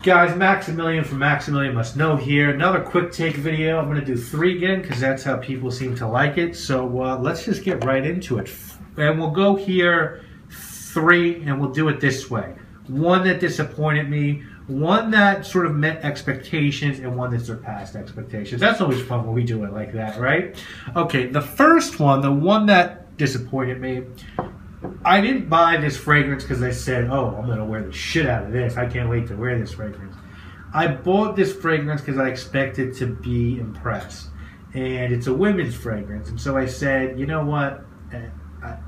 Guys, Maximilian from Maximilian Must Know here. Another quick take video. I'm going to do 3 again because that's how people seem to like it. So let's just get right into it. And we'll go here 3 and we'll do it this way. 1 that disappointed me, 1 that sort of met expectations, and 1 that surpassed expectations. That's always fun when we do it like that, right? Okay, the first one, the one that disappointed me, I didn't buy this fragrance because I said, oh, I'm going to wear the shit out of this. I can't wait to wear this fragrance. I bought this fragrance because I expected to be impressed. And it's a women's fragrance. And so I said, you know what?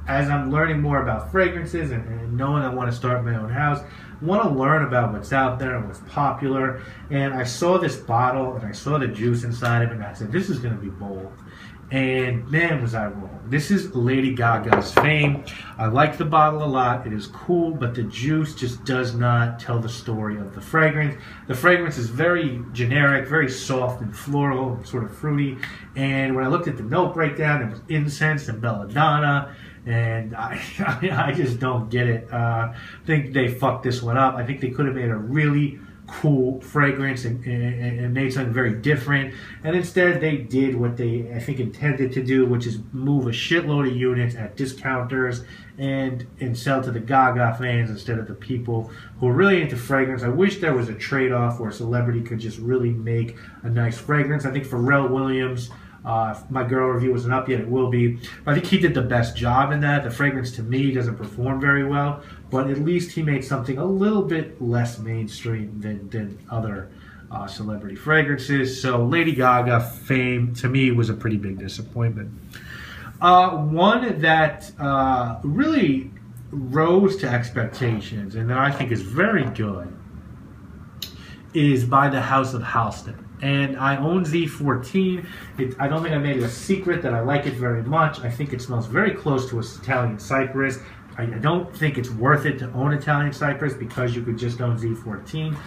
As I'm learning more about fragrances and knowing I want to start my own house, I want to learn about what's out there and what's popular. And I saw this bottle and I saw the juice inside of it and I said, this is going to be bold. And man, was I wrong. This is Lady Gaga's Fame. I like the bottle a lot. It is cool, but the juice just does not tell the story of the fragrance. The fragrance is very generic, very soft and floral, sort of fruity. And when I looked at the note breakdown, it was incense and belladonna. And I just don't get it. I think they fucked this one up. I think they could have made a really cool fragrance and made something very different, and instead they did what they I think intended to do, which is move a shitload of units at discounters and sell to the Gaga fans instead of the people who are really into fragrance. I wish there was a trade-off where a celebrity could just really make a nice fragrance. I think Pharrell Williams, my girl review wasn't up yet, it will be. But I think he did the best job in that. The fragrance to me doesn't perform very well, but at least he made something a little bit less mainstream than other celebrity fragrances. So Lady Gaga Fame to me was a pretty big disappointment. One that really rose to expectations and that I think is very good is by the House of Halston. And I own Z14. I don't think I made it a secret that I like it very much. I think it smells very close to Italian Cypress. I don't think it's worth it to own Italian Cypress because you could just own Z14.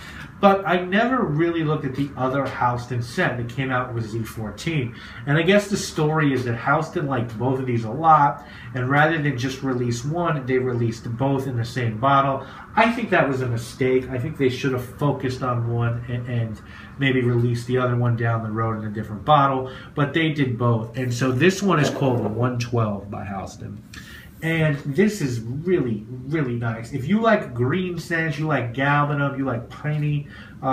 But I never really looked at the other Halston scent that came out with Z14. And I guess the story is that Halston liked both of these a lot, and rather than just release one, they released both in the same bottle. I think that was a mistake. I think they should have focused on one and maybe released the other one down the road in a different bottle, but they did both. And so this one is called 112 by Halston. And this is really, really nice. If you like green scents, you like galbanum, you like piney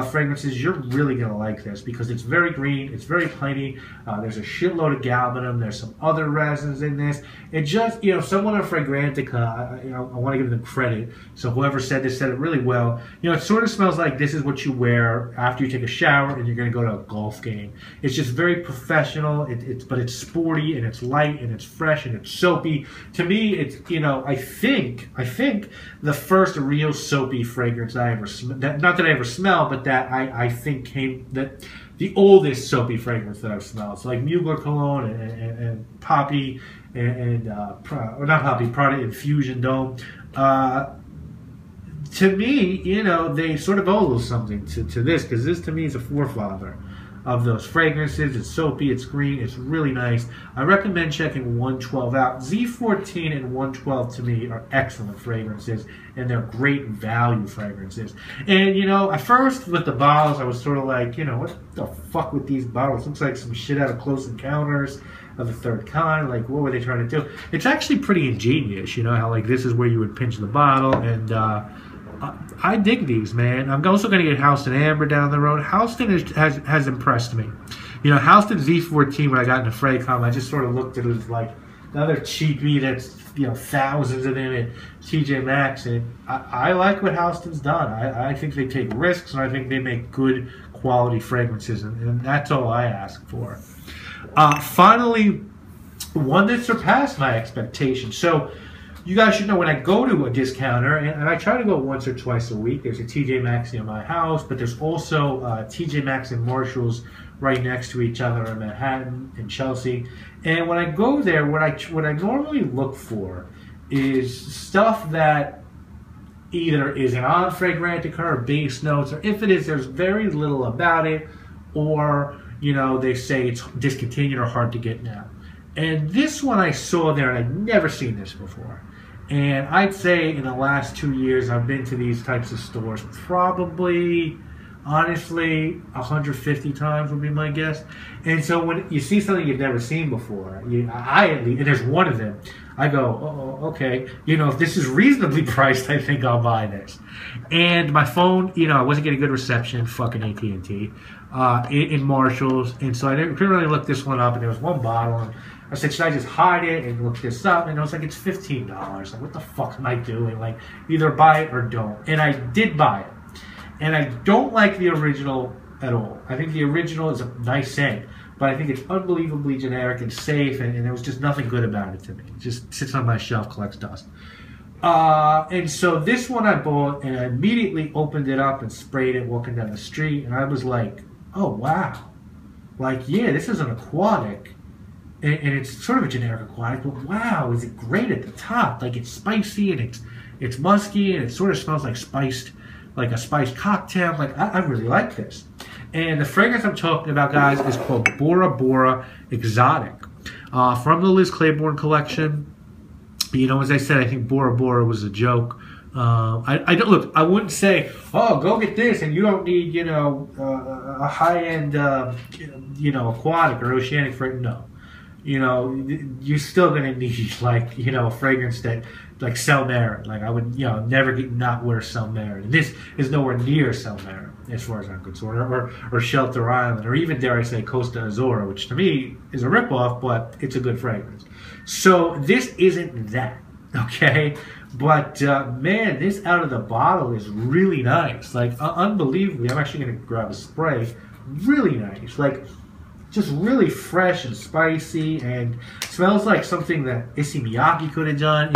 fragrances, you're really going to like this because it's very green, it's very piney. There's a shitload of galbanum. There's some other resins in this. It just, you know, someone at Fragrantica, I want to give them credit. So whoever said this said it really well. You know, it sort of smells like this is what you wear after you take a shower and you're going to go to a golf game. It's just very professional, but it's sporty and it's light and it's fresh and it's soapy. To me, it's, you know, I think the first real soapy fragrance I ever smelled, not that I ever smelled, but that I think came, that the oldest soapy fragrance that I've smelled. So like Mugler Cologne and Poppy or not Poppy, Prada Infusion Dome. To me, you know, they sort of owe a little something to this, because this to me is a forefather of those fragrances. It's soapy, it's green, it's really nice. I recommend checking 112 out. Z14 and 112 to me are excellent fragrances, and they're great value fragrances. And you know, at first with the bottles, I was sort of like, you know, what the fuck with these bottles? Looks like some shit out of Close Encounters of the Third Kind. Like, what were they trying to do? It's actually pretty ingenious, you know, how like this is where you would pinch the bottle, and I dig these, man. I'm also going to get Halston Amber down the road. Halston has impressed me. You know, Halston Z14, when I got into Fraycom, I just sort of looked at it as like another cheapie that's, you know, thousands of them at TJ Maxx. And I like what Halston's done. I think they take risks, and I think they make good quality fragrances, and that's all I ask for. Finally, one that surpassed my expectations. So, you guys should know when I go to a discounter, and I try to go once or twice a week. There's a TJ Maxx near my house, but there's also TJ Maxx and Marshalls right next to each other in Manhattan and Chelsea. And when I go there, what I normally look for is stuff that either isn't on Fragrantica or base notes, or if it is, there's very little about it, or, you know, they say it's discontinued or hard to get now. And this one I saw there, and I'd never seen this before. And I'd say in the last 2 years, I've been to these types of stores probably honestly, 150 times would be my guess. And so when you see something you've never seen before, I at least, and there's one of them, I go, oh, okay, you know, if this is reasonably priced, I think I'll buy this. And my phone, you know, I wasn't getting good reception, fucking AT&T, in Marshalls, and so I couldn't really look this one up, and there was one bottle, and I said, should I just hide it and look this up? And I was like, it's $15. Like, what the fuck am I doing? Like, either buy it or don't. And I did buy it. And I don't like the original at all. I think the original is a nice scent, but I think it's unbelievably generic and safe, and there was just nothing good about it to me. It just sits on my shelf, collects dust. And so this one I bought, and I immediately opened it up and sprayed it walking down the street, and I was like, oh, wow. Like, yeah, this is an aquatic. And it's sort of a generic aquatic, but wow, is it great at the top? Like, it's spicy and it's musky and it sort of smells like a spiced cocktail. Like, I really like this. And the fragrance I'm talking about, guys, is called Bora Exotic, from the Liz Claiborne collection. You know, as I said, I think Bora was a joke. I don't look. I wouldn't say, oh, go get this, and you don't need, you know, a high-end, you know, aquatic or oceanic fragrance. No. You know, you're still going to need, like, you know, a fragrance that, like, Selmarin. Like, I would, you know, never not wear Selmarin. This is nowhere near Selmarin, as far as I'm concerned. Or Shelter Island, or even, dare I say, Costa Azura, which to me is a ripoff, but it's a good fragrance. So this isn't that, okay? But, man, this out of the bottle is really nice. Like, unbelievably. I'm actually going to grab a spray. Really nice. Like, just really fresh and spicy, and smells like something that Issey Miyake could have done.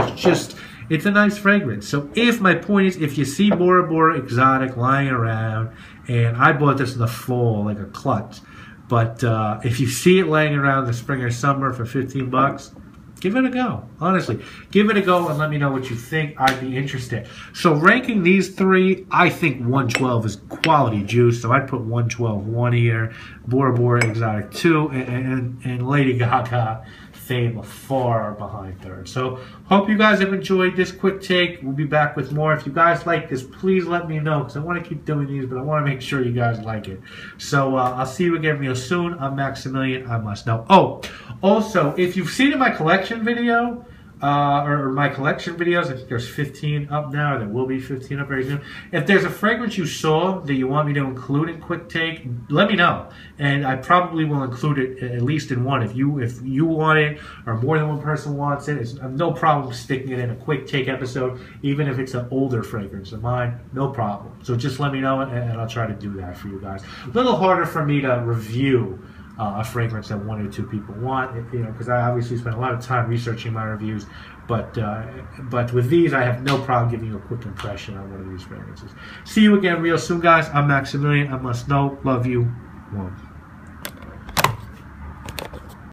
It's a nice fragrance. So my point is, if you see Bora Exotic lying around, and I bought this in the fall, like a klutz, but if you see it laying around the spring or summer for $15, give it a go. Honestly, give it a go and let me know what you think. I'd be interested. So ranking these three, I think 112 is quality juice. So I'd put 112 1 here, Bora Exotic 2, and Lady Gaga Fame far behind third. So hope you guys have enjoyed this quick take. We'll be back with more. If you guys like this, please let me know, because I want to keep doing these, but I want to make sure you guys like it. So I'll see you again real soon. I'm Maximilian. I must know. Oh, also, if you've seen in my collection video, or my collection videos, I think there's 15 up now, or there will be 15 up very soon. If there's a fragrance you saw that you want me to include in Quick Take, let me know, and I probably will include it at least in one. If you want it, or more than one person wants it, I have no problem sticking it in a Quick Take episode, even if it's an older fragrance of mine, no problem. So just let me know, and I'll try to do that for you guys. A little harder for me to review a fragrance that 1 or 2 people want, you know, because I obviously spend a lot of time researching my reviews. But with these, I have no problem giving you a quick impression on one of these fragrances. See you again real soon, guys. I'm Maximilian. I must know. Love you. One.